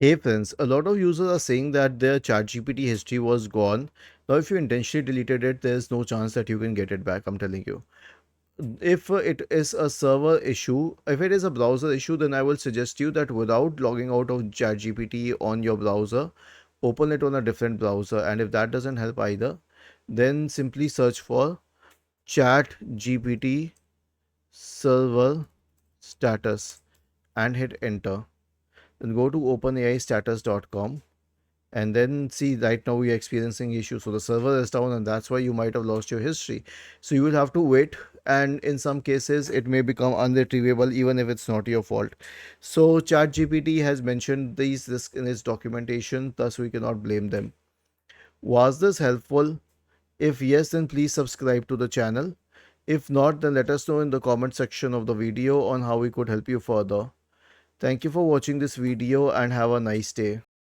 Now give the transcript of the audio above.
Hey friends, a lot of users are saying that their ChatGPT history was gone. Now, if you intentionally deleted it, there's no chance that you can get it back. I'm telling you. If it is a server issue, if it is a browser issue, then I will suggest you that without logging out of ChatGPT on your browser, open it on a different browser. And if that doesn't help either, then simply search for ChatGPT server status and hit enter. Then go to openaistatus.com and then see right now we are experiencing issues, so the server is down and that's why you might have lost your history. So you will have to wait, and in some cases it may become unretrievable even if it's not your fault. So ChatGPT has mentioned these risks in its documentation, thus we cannot blame them. Was this helpful? If yes, then please subscribe to the channel. If not, then let us know in the comment section of the video on how we could help you further. Thank you for watching this video and have a nice day.